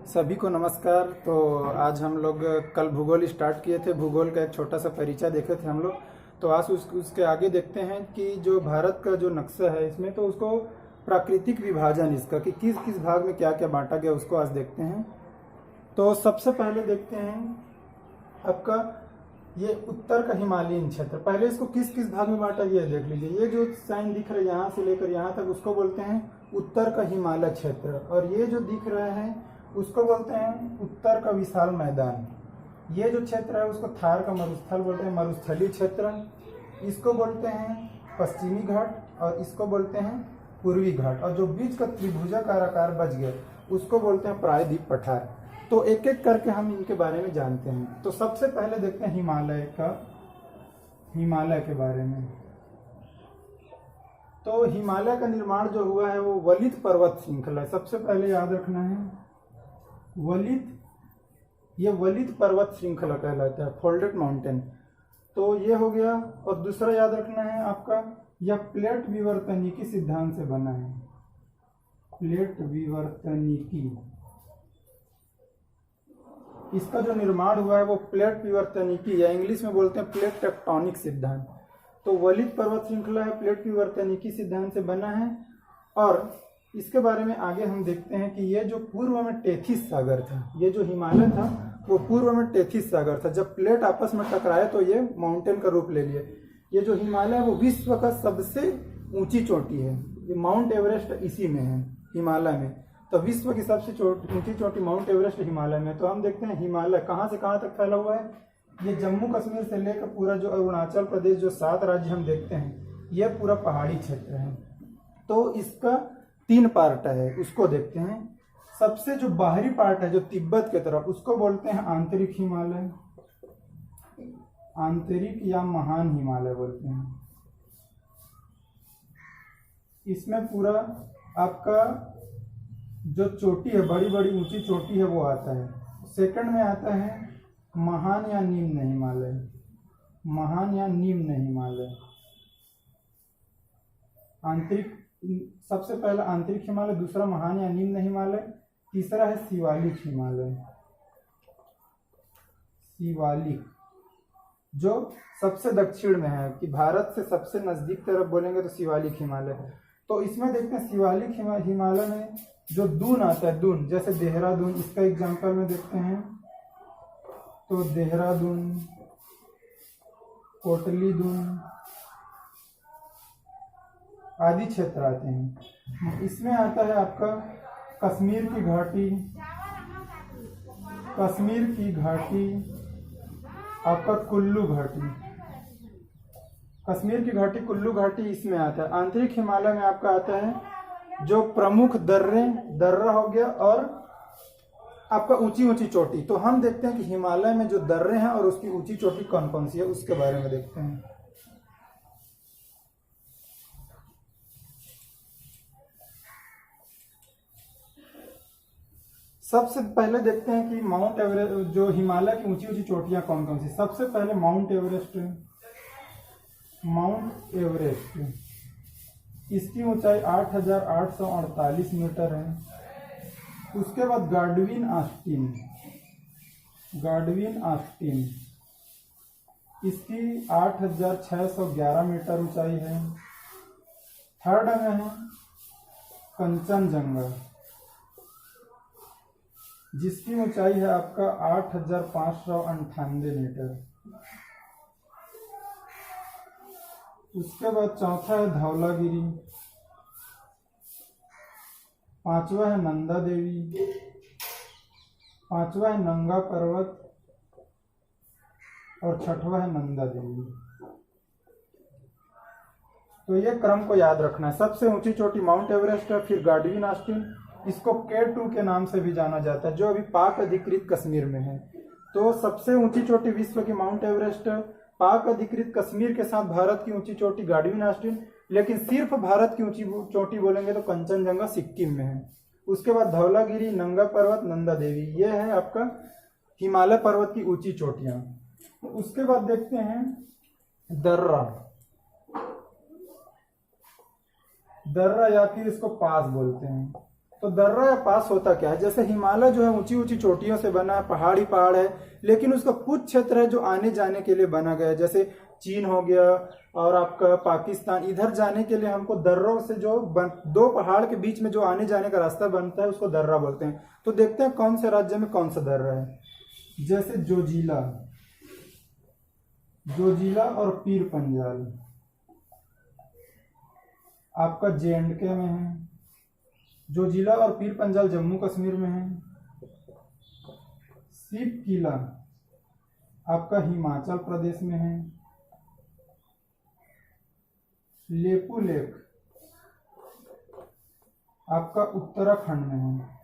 सभी को नमस्कार। तो आज हम लोग कल भूगोल स्टार्ट किए थे। भूगोल का एक छोटा सा परिचय देखे थे हम लोग। तो आज उसके आगे देखते हैं कि जो भारत का जो नक्शा है इसमें तो उसको प्राकृतिक विभाजन इसका कि किस किस भाग में क्या क्या बांटा गया उसको आज देखते हैं। तो सबसे पहले देखते हैं आपका ये उत्तर का हिमालयन क्षेत्र। पहले इसको किस किस भाग में बांटा गया देख लीजिए। ये जो साइन दिख रहा है यहाँ से लेकर यहाँ तक उसको बोलते हैं उत्तर का हिमालय क्षेत्र, और ये जो दिख रहा है उसको बोलते हैं उत्तर का विशाल मैदान। ये जो क्षेत्र है उसको थार का मरुस्थल बोलते हैं, मरुस्थलीय क्षेत्र। इसको बोलते हैं पश्चिमी घाट और इसको बोलते हैं पूर्वी घाट, और जो बीच का त्रिभुजाकार आकार बच गया उसको बोलते हैं प्रायद्वीप पठार। तो एक एक करके हम इनके बारे में जानते हैं। तो सबसे पहले देखते हैं हिमालय के बारे में। तो हिमालय का निर्माण जो हुआ है वो वलित पर्वत श्रृंखला। सबसे पहले याद रखना है ये वलित पर्वत श्रृंखला कहलाता है, फोल्डेड माउंटेन। तो ये हो गया। और दूसरा याद रखना है आपका यह प्लेट विवर्तनिकी सिद्धांत से बना है। प्लेट विवर्तनिकी, इसका जो निर्माण हुआ है वो प्लेट विवर्तनिकी या इंग्लिश में बोलते हैं प्लेट टेक्टोनिक सिद्धांत। तो वलित पर्वत श्रृंखला है, प्लेट विवर्तनिकी सिद्धांत से बना है। और इसके बारे में आगे हम देखते हैं कि ये जो पूर्व में टेथिस सागर था, ये जो हिमालय था वो पूर्व में टेथिस सागर था। जब प्लेट आपस में टकराए तो ये माउंटेन का रूप ले लिए। ये जो हिमालय है वो विश्व का सबसे ऊंची चोटी है। ये माउंट एवरेस्ट इसी में है, हिमालय में। तो विश्व की सबसे ऊंची चोटी माउंट एवरेस्ट हिमालय में। तो हम देखते हैं हिमालय कहाँ से कहाँ तक फैला हुआ है। ये जम्मू कश्मीर से लेकर पूरा जो अरुणाचल प्रदेश, जो 7 राज्य हम देखते हैं, ये पूरा पहाड़ी क्षेत्र है। तो इसका 3 पार्ट है, उसको देखते हैं। सबसे जो बाहरी पार्ट है जो तिब्बत के तरफ, उसको बोलते हैं आंतरिक हिमालय, आंतरिक या महान हिमालय बोलते हैं। इसमें पूरा आपका जो चोटी है, बड़ी बड़ी ऊंची चोटी है, वो आता है। सेकंड में आता है महान या निम्न हिमालय, महान या निम्न हिमालय। आंतरिक, सबसे पहला आंतरिक हिमालय, दूसरा महान या निम्न हिमालय, तीसरा है शिवालिक हिमालय। शिवालिक जो सबसे दक्षिण में है, कि भारत से सबसे नजदीक तरफ बोलेंगे तो शिवालिक हिमालय है। तो इसमें देखते हैं शिवालिक हिमालय में जो दून आता है, दून जैसे देहरादून, इसका एग्जांपल में देखते हैं। तो देहरादून, कोटली दून आदि क्षेत्र आते हैं। इसमें आता है आपका कश्मीर की घाटी, आपका कुल्लू घाटी, कश्मीर की घाटी, कुल्लू घाटी इसमें आता है। आंतरिक हिमालय में आपका आता है जो प्रमुख दर्रा हो गया और आपका ऊंची ऊंची चोटी। तो हम देखते हैं कि हिमालय में जो दर्रे हैं और उसकी ऊंची चोटी कौन कौन सी है उसके बारे में देखते हैं। सबसे पहले देखते हैं कि माउंट एवरेस्ट, जो हिमालय की ऊंची ऊंची चोटियां कौन कौन सी। सबसे पहले माउंट एवरेस्ट, इसकी ऊंचाई 8,848 मीटर है। उसके बाद गार्डविन आस्टीन, इसकी 8,611 मीटर ऊंचाई है। थर्ड में है कंचनजंगा, जिसकी ऊंचाई है आपका 8,598 मीटर। उसके बाद चौथा है धौलागिरी, पांचवा है नंदा देवी, पांचवा है नंगा पर्वत और छठवा है नंदा देवी। तो ये क्रम को याद रखना है। सबसे ऊंची चोटी माउंट एवरेस्ट है, फिर गार्डविन आस्टीन, इसको K2 के नाम से भी जाना जाता है, जो अभी पाक अधिकृत कश्मीर में है। तो सबसे ऊंची चोटी विश्व की माउंट एवरेस्ट, पाक अधिकृत कश्मीर के साथ भारत की ऊंची चोटी गार्डविन आस्टीन, लेकिन सिर्फ भारत की ऊंची चोटी बोलेंगे तो कंचनजंगा सिक्किम में है। उसके बाद धौलागिरी, नंगा पर्वत, नंदा देवी, ये है आपका हिमालय पर्वत की ऊंची चोटियां। उसके बाद देखते हैं दर्रा या फिर इसको पास बोलते हैं। तो दर्रा या पास होता क्या है, जैसे हिमालय जो है ऊंची ऊंची चोटियों से बना है, पहाड़ ही पहाड़ है, लेकिन उसका कुछ क्षेत्र है जो आने जाने के लिए बना गया है, जैसे चीन हो गया और आपका पाकिस्तान, इधर जाने के लिए हमको दर्रों से जो दो पहाड़ के बीच में जो आने जाने का रास्ता बनता है उसको दर्रा बोलते हैं। तो देखते हैं कौन से राज्य में कौन सा दर्रा है। जैसे जोजिला, जोजिला और पीर पंजाल आपका JNK में है। जोजिला और पीर पंजाल जम्मू कश्मीर में है। सीप किला आपका हिमाचल प्रदेश में है। लेपू लेक आपका उत्तराखंड में है।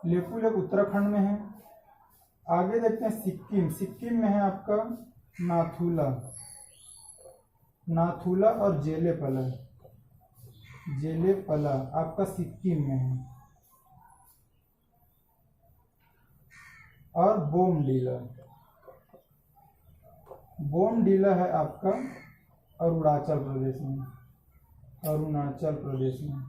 लेपू लेक उत्तराखंड में है। आगे देखते हैं सिक्किम, सिक्किम में है आपका नाथुला, नाथुला और जेलेपला, जेलेपला आपका सिक्किम में है। और बोमडीला, बोमडीला है आपका अरुणाचल प्रदेश में, अरुणाचल प्रदेश में।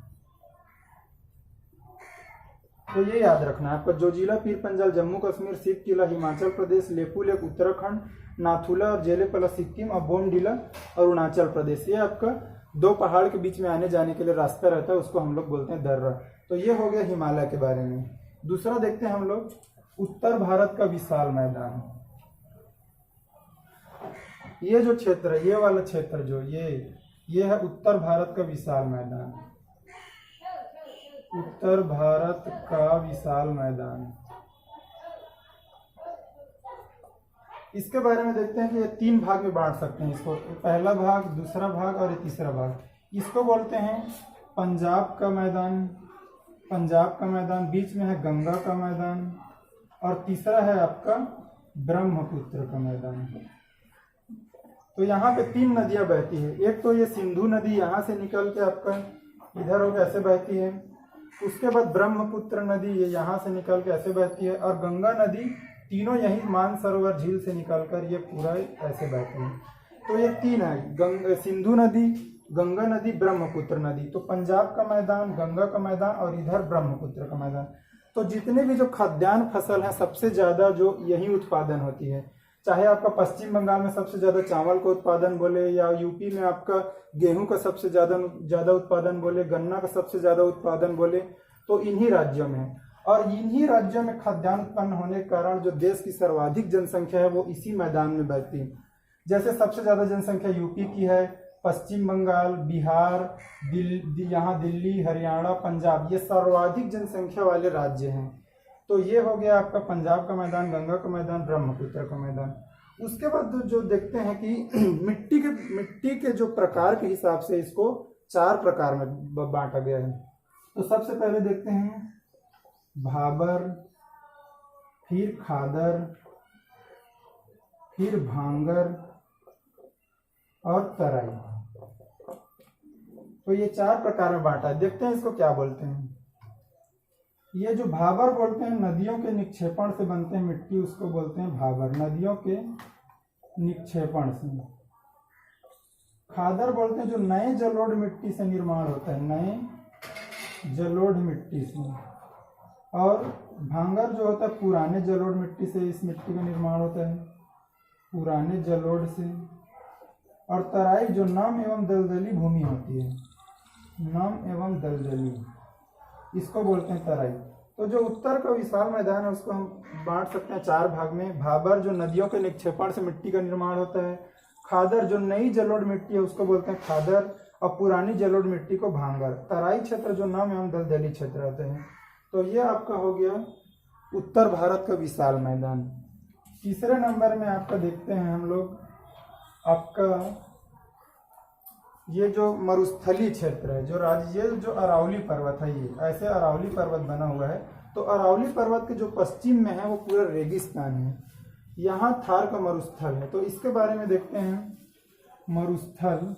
तो ये याद रखना है आपका, जोजिला पीर पंजाल जम्मू कश्मीर, सीप किला हिमाचल प्रदेश, लेपू लेक उत्तराखंड, नाथुला और जेलेपला सिक्किम और बोमडीला अरुणाचल प्रदेश। ये आपका दो पहाड़ के बीच में आने जाने के लिए रास्ता रहता है, उसको हम लोग बोलते हैं दर्रा। तो ये हो गया हिमालय के बारे में। दूसरा देखते हैं हम लोग उत्तर भारत का विशाल मैदान। ये जो क्षेत्र है, ये वाला क्षेत्र जो ये है उत्तर भारत का विशाल मैदान, उत्तर भारत का विशाल मैदान। इसके बारे में देखते हैं कि ये 3 भाग में बांट सकते हैं इसको, पहला भाग, दूसरा भाग और तीसरा भाग। इसको बोलते हैं पंजाब का मैदान, पंजाब का मैदान, बीच में है गंगा का मैदान और तीसरा है आपका ब्रह्मपुत्र का मैदान। तो यहाँ पे 3 नदियाँ बहती है। एक तो ये सिंधु नदी यहाँ से निकल के आपका इधर होकर ऐसे बहती है, उसके बाद ब्रह्मपुत्र नदी ये यहाँ से निकल के ऐसे बहती है और गंगा नदी, तीनों यही मानसरोवर झील से निकलकर ये पूरा ऐसे बहती है। तो ये 3 है, सिंधु नदी, गंगा नदी, ब्रह्मपुत्र नदी। तो पंजाब का मैदान, गंगा का मैदान और इधर ब्रह्मपुत्र का मैदान। तो जितने भी जो खाद्यान्न फसल है सबसे ज़्यादा जो यही उत्पादन होती है, चाहे आपका पश्चिम बंगाल में सबसे ज़्यादा चावल का उत्पादन बोले या यूपी में आपका गेहूं का सबसे ज़्यादा उत्पादन बोले, गन्ना का सबसे ज़्यादा उत्पादन बोले, तो इन्हीं राज्यों में है। और इन्हीं राज्यों में खाद्यान्न उत्पन्न होने के कारण जो देश की सर्वाधिक जनसंख्या है वो इसी मैदान में बहती है। जैसे सबसे ज़्यादा जनसंख्या यूपी की है, पश्चिम बंगाल, बिहार, यहाँ दिल्ली, हरियाणा, पंजाब, ये सर्वाधिक जनसंख्या वाले राज्य हैं। तो ये हो गया आपका पंजाब का मैदान, गंगा का मैदान, ब्रह्मपुत्र का मैदान। उसके बाद जो देखते हैं कि मिट्टी के जो प्रकार के हिसाब से इसको 4 प्रकार में बांटा गया है। तो सबसे पहले देखते हैं भाबर, फिर खादर, फिर भांगर और तराई। तो ये 4 प्रकार में बांटा है। देखते हैं इसको क्या बोलते हैं। ये जो भाबर बोलते हैं, नदियों के निक्षेपण से बनते हैं मिट्टी, उसको बोलते हैं भाबर, नदियों के निक्षेपण से। खादर बोलते हैं जो नए जलोढ़ मिट्टी से निर्माण होता है, नए जलोढ़ मिट्टी से। और भांगर जो होता है पुराने जलोढ़ मिट्टी से, इस मिट्टी का निर्माण होता है पुराने जलोढ़ से। और तराई जो नम एवं दलदली भूमि होती है, नम एवं दलदली, इसको बोलते हैं तराई। तो जो उत्तर का विशाल मैदान है उसको हम बांट सकते हैं 4 भाग में। भाबर जो नदियों के निक्षेपण से मिट्टी का निर्माण होता है, खादर जो नई जलोढ़ मिट्टी है उसको बोलते हैं खादर, और पुरानी जलोढ़ मिट्टी को भांगर। तराई क्षेत्र जो नम एवं दलदली क्षेत्र होते हैं। तो ये आपका हो गया उत्तर भारत का विशाल मैदान। तीसरे नंबर में आपका देखते हैं हम लोग आपका ये जो मरुस्थली क्षेत्र है, जो राज्य, ये जो अरावली पर्वत है, ये ऐसे अरावली पर्वत बना हुआ है। तो अरावली पर्वत के जो पश्चिम में है वो पूरा रेगिस्तान है, यहाँ थार का मरुस्थल है। तो इसके बारे में देखते हैं मरुस्थल।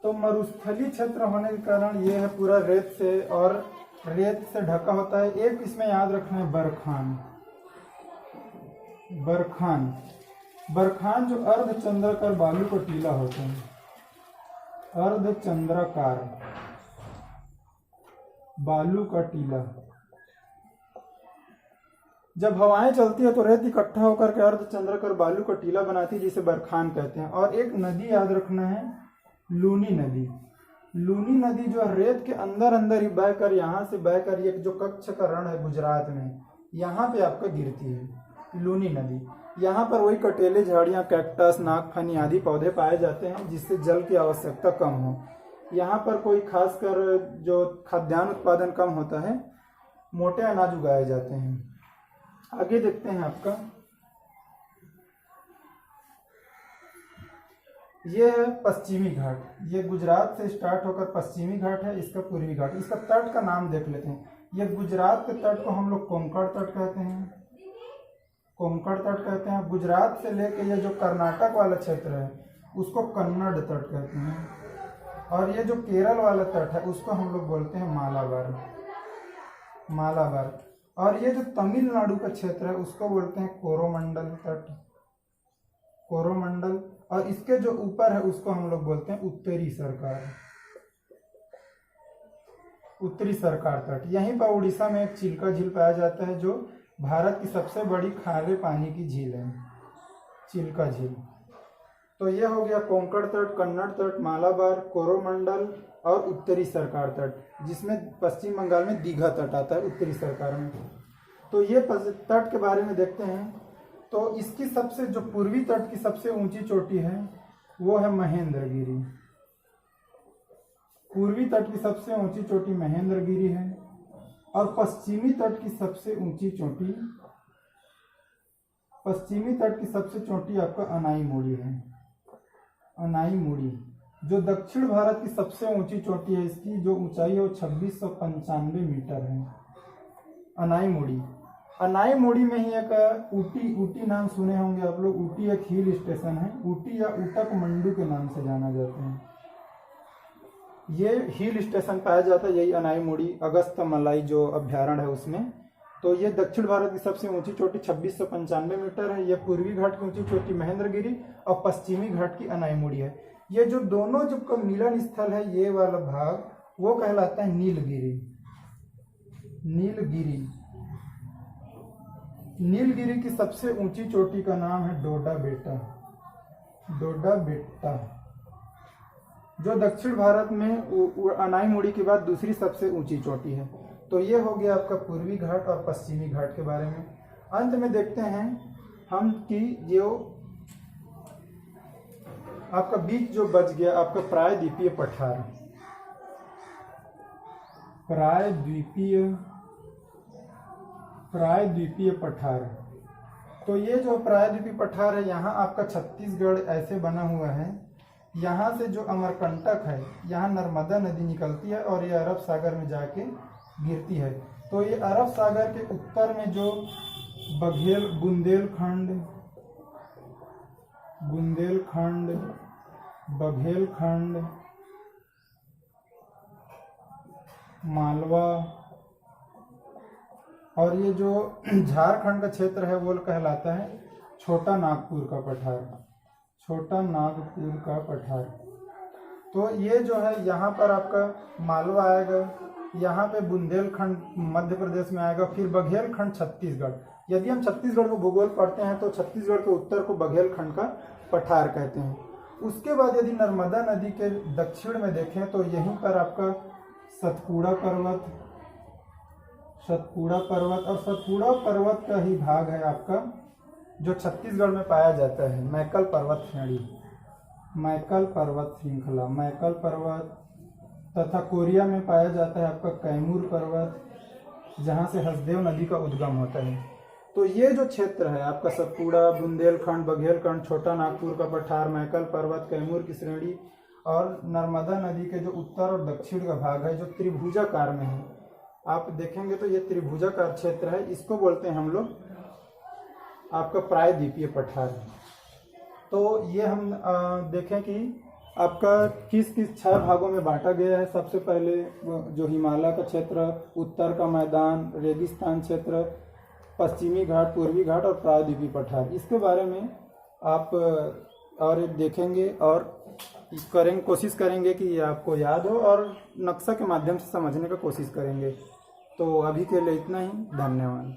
तो मरुस्थली क्षेत्र होने के कारण ये है पूरा रेत से और रेत से ढका होता है। एक इसमें याद रखना है बरखान, बरखान, बरखान जो अर्धचंद्राकार बालू को टीला होते हैं, अर्धचंद्राकार बालू का टीला। जब हवाएं चलती है तो रेत इकट्ठा होकर के अर्धचंद्राकार बालू का टीला बनाती है, जिसे बरखान कहते हैं। और एक नदी याद रखना है, लूनी नदी। लूनी नदी जो रेत के अंदर अंदर ही बहकर, यहाँ से बहकर ये जो कच्छ का रण है गुजरात में, यहाँ पे आपका गिरती है लूनी नदी। यहाँ पर वही कटेले, झाड़ियाँ, कैक्टस, नागफनी आदि पौधे पाए जाते हैं, जिससे जल की आवश्यकता कम हो। यहाँ पर कोई खासकर जो खाद्यान्न उत्पादन कम होता है, मोटे अनाज उगाए जाते हैं। आगे देखते हैं आपका, ये है पश्चिमी घाट। ये गुजरात से स्टार्ट होकर पश्चिमी घाट है, इसका पूर्वी घाट। इसका तट का नाम देख लेते हैं। ये गुजरात के तट को हम लोग कोंकण तट कहते हैं, कोंकण तट कहते हैं। गुजरात से लेके ये जो कर्नाटक वाला क्षेत्र है उसको कन्नड़ तट कहते हैं। और ये जो केरल वाला तट है उसको हम लोग बोलते हैं मालाबार, मालाबार। और ये जो तमिलनाडु का क्षेत्र है उसको बोलते हैं कोरोमंडल तट, कोरोमंडल। और इसके जो ऊपर है उसको हम लोग बोलते हैं उत्तरी सरकार, उत्तरी सरकार तट। यहीं पर उड़ीसा में एक चिल्का झील पाया जाता है, जो भारत की सबसे बड़ी खारे पानी की झील है, चिल्का झील। तो ये हो गया कोंकण तट, कन्नड़ तट, मालाबार, कोरोमंडल और उत्तरी सरकार तट, जिसमें पश्चिम बंगाल में दीघा तट आता है उत्तरी सरकार में। तो ये तट के बारे में देखते हैं। तो इसकी सबसे जो पूर्वी तट की सबसे ऊंची चोटी है वो है महेंद्रगिरी। पूर्वी तट की सबसे ऊंची चोटी महेंद्रगिरी है। और पश्चिमी तट की सबसे ऊंची चोटी, पश्चिमी तट की सबसे चोटी आपका अनाईमुड़ी है, अनाईमुड़ी। जो दक्षिण भारत की सबसे ऊंची चोटी है, इसकी जो ऊंचाई है वो 2695 मीटर है, अनाईमुड़ी। अनाईमुड़ी में ही एक ऊटी, ऊटी नाम सुने होंगे आप लोग। ऊटी एक हिल स्टेशन है, ऊटी या ऊटक मंडू के नाम से जाना जाता है। ये हिल स्टेशन पाया जाता है, यही अनाईमुड़ी अगस्त मलाई जो अभ्यारण्य है उसमें। तो ये दक्षिण भारत की सबसे ऊंची चोटी 2695 मीटर है। ये पूर्वी घाट की ऊंची चोटी महेंद्रगिरी और पश्चिमी घाट की अनाईमुड़ी है। ये जो दोनों जो का मिलन स्थल है, ये वाला भाग वो कहलाता है नीलगिरी, नीलगिरी। नीलगिरी की सबसे ऊंची चोटी का नाम है डोडा बेटा, डोडा बेटा, जो दक्षिण भारत में अनाईमुड़ी के बाद दूसरी सबसे ऊंची चोटी है। तो ये हो गया आपका पूर्वी घाट और पश्चिमी घाट के बारे में। अंत में देखते हैं हम कि जो आपका बीच जो बच गया आपका प्रायद्वीपीय पठार, प्रायद्वीपीय पठार। तो ये जो प्रायद्वीपीय पठार है, यहाँ आपका छत्तीसगढ़ ऐसे बना हुआ है। यहाँ से जो अमरकंटक है, यहाँ नर्मदा नदी निकलती है और ये अरब सागर में जाके गिरती है। तो ये अरब सागर के उत्तर में जो बुंदेलखंड, बघेलखंड, मालवा और ये जो झारखंड का क्षेत्र है वो कहलाता है छोटा नागपुर का पठार, छोटा नागपुर का पठार। तो ये जो है यहाँ पर आपका मालवा आएगा, यहाँ पे बुंदेलखंड मध्य प्रदेश में आएगा, फिर बघेलखंड छत्तीसगढ़। यदि हम छत्तीसगढ़ को भूगोल पढ़ते हैं तो छत्तीसगढ़ के उत्तर को बघेलखंड का पठार कहते हैं। उसके बाद यदि नर्मदा नदी के दक्षिण में देखें तो यहीं पर आपका सतपुड़ा पर्वत, और सतपुड़ा पर्वत का ही भाग है आपका जो छत्तीसगढ़ में पाया जाता है, मैकल पर्वत श्रेणी, मैकल पर्वत श्रृंखला, मैकल पर्वत। तथा कोरिया में पाया जाता है आपका कैमूर पर्वत, जहाँ से हसदेव नदी का उद्गम होता है। तो ये जो क्षेत्र है आपका सतपुड़ा, बुंदेलखंड, बघेलखंड, छोटा नागपुर का पठार, मैकल पर्वत, कैमूर की श्रेणी और नर्मदा नदी के जो उत्तर और दक्षिण का भाग है जो त्रिभुजाकार में है, आप देखेंगे तो ये त्रिभुजाकार क्षेत्र है, इसको बोलते हैं हम लोग आपका प्रायद्वीपीय पठार। तो ये हम देखें कि आपका किस किस 6 भागों में बांटा गया है। सबसे पहले जो हिमालय का क्षेत्र, उत्तर का मैदान, रेगिस्तान क्षेत्र, पश्चिमी घाट, पूर्वी घाट और प्रायद्वीपीय पठार, इसके बारे में आप और देखेंगे और करेंगे, कोशिश करेंगे कि ये आपको याद हो और नक्शा के माध्यम से समझने का कोशिश करेंगे। तो अभी के लिए इतना ही, धन्यवाद।